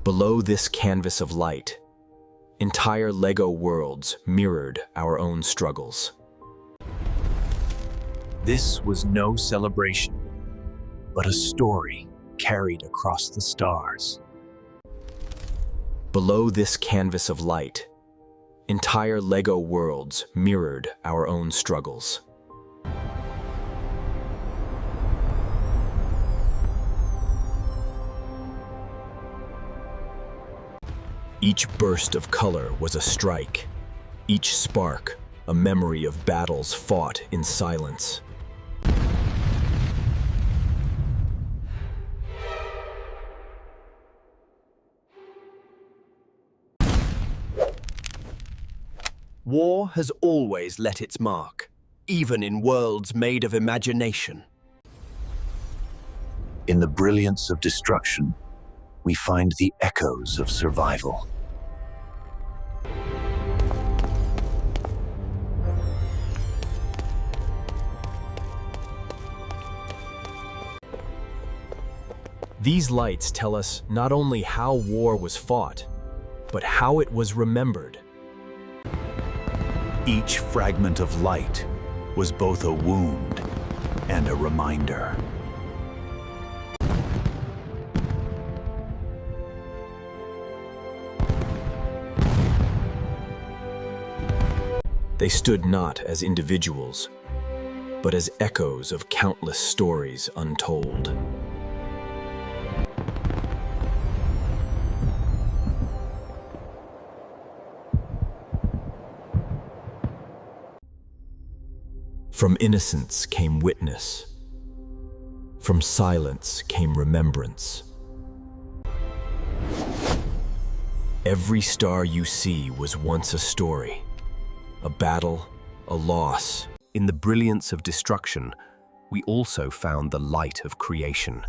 Below this canvas of light, entire Lego worlds mirrored our own struggles. This was no celebration, but a story carried across the stars. Below this canvas of light, entire Lego worlds mirrored our own struggles. Each burst of color was a strike, each spark a memory of battles fought in silence. War has always let its mark, even in worlds made of imagination. In the brilliance of destruction, we find the echoes of survival. These lights tell us not only how war was fought, but how it was remembered. Each fragment of light was both a wound and a reminder. They stood not as individuals, but as echoes of countless stories untold. From innocence came witness. From silence came remembrance. Every star you see was once a story, a battle, a loss. In the brilliance of destruction, we also found the light of creation.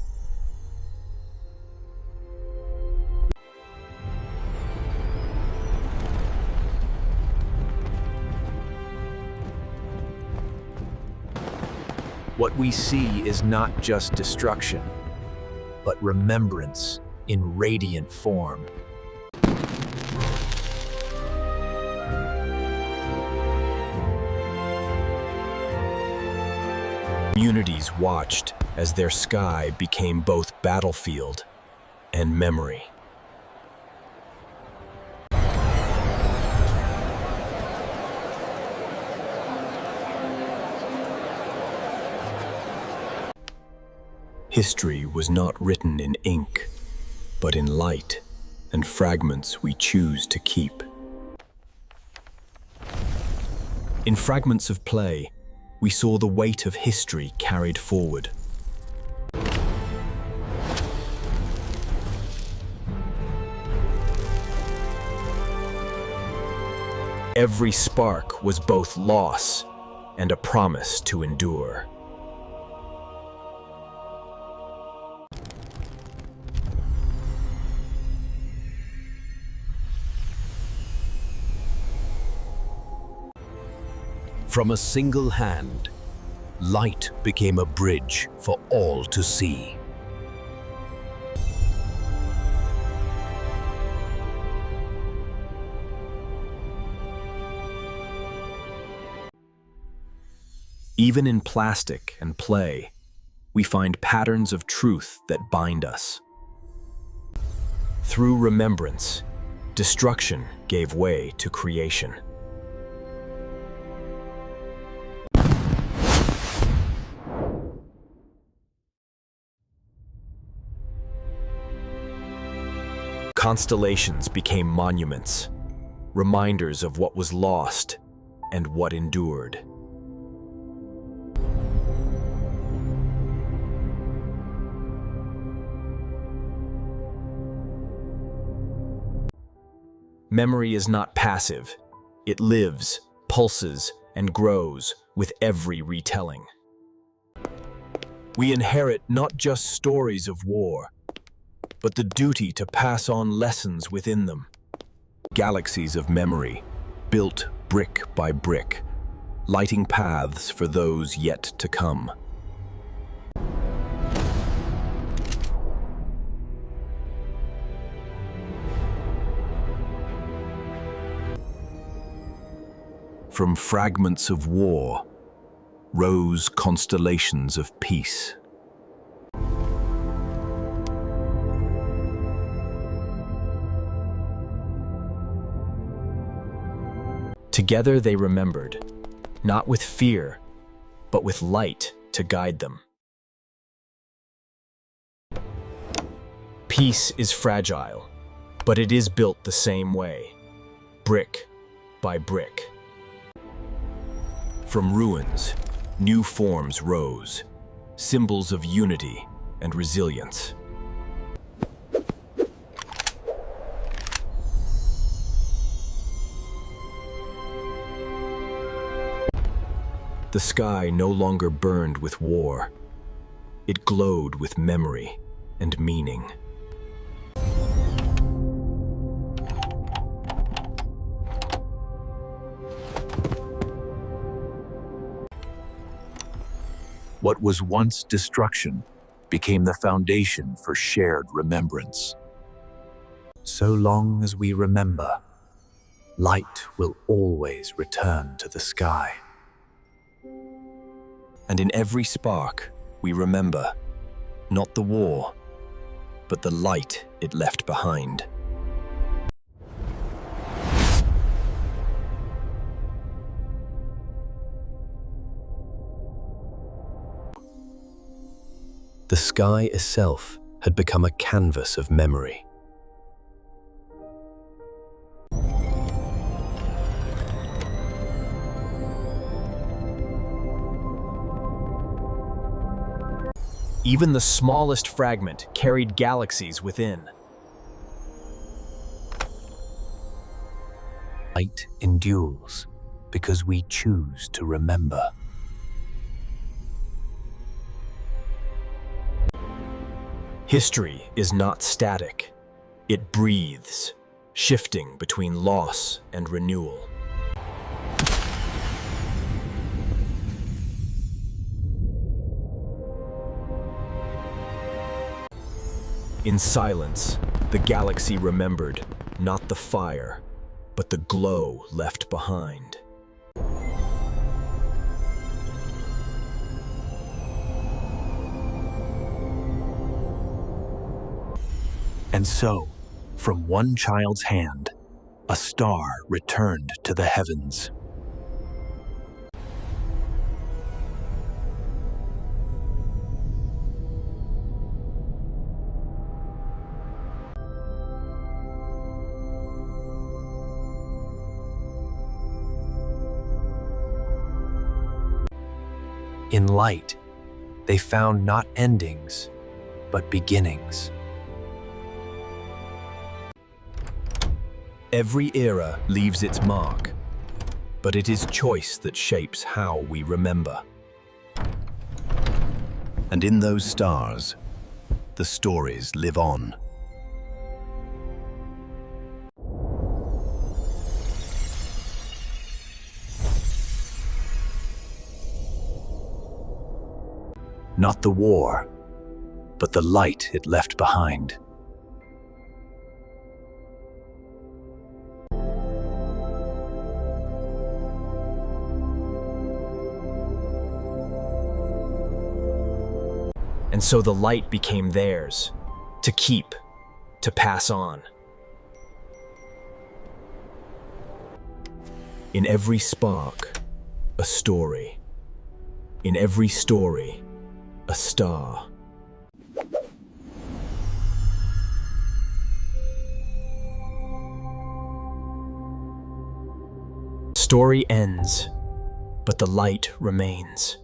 What we see is not just destruction, But remembrance in radiant form. Communities watched as their sky became both battlefield and memory. History was not written in ink, but in light and fragments we choose to keep. In fragments of play, we saw the weight of history carried forward. Every spark was both loss and a promise to endure. From a single hand, light became a bridge for all to see. Even in plastic and play, we find patterns of truth that bind us. Through remembrance, destruction gave way to creation. Constellations became monuments, reminders of what was lost and what endured. Memory is not passive. It lives, pulses, and grows with every retelling. We inherit not just stories of war, but the duty to pass on lessons within them. Galaxies of memory, built brick by brick, lighting paths for those yet to come. From fragments of war rose constellations of peace. Together they remembered, not with fear, but with light to guide them. Peace is fragile, but it is built the same way, brick by brick. From ruins, new forms rose, symbols of unity and resilience. The sky no longer burned with war. It glowed with memory and meaning. What was once destruction became the foundation for shared remembrance. So long as we remember, light will always return to the sky. And in every spark, we remember, not the war, but the light it left behind. The sky itself had become a canvas of memory. Even the smallest fragment carried galaxies within. Light endures because we choose to remember. History is not static. It breathes, shifting between loss and renewal. In silence, the galaxy remembered, not the fire, but the glow left behind. And so, from one child's hand, a star returned to the heavens. In light, they found not endings, but beginnings. Every era leaves its mark, but it is choice that shapes how we remember. And in those stars, the stories live on. Not the war, but the light it left behind. And so the light became theirs, to keep, to pass on. In every spark, a story. In every story, a star. Story ends, but the light remains.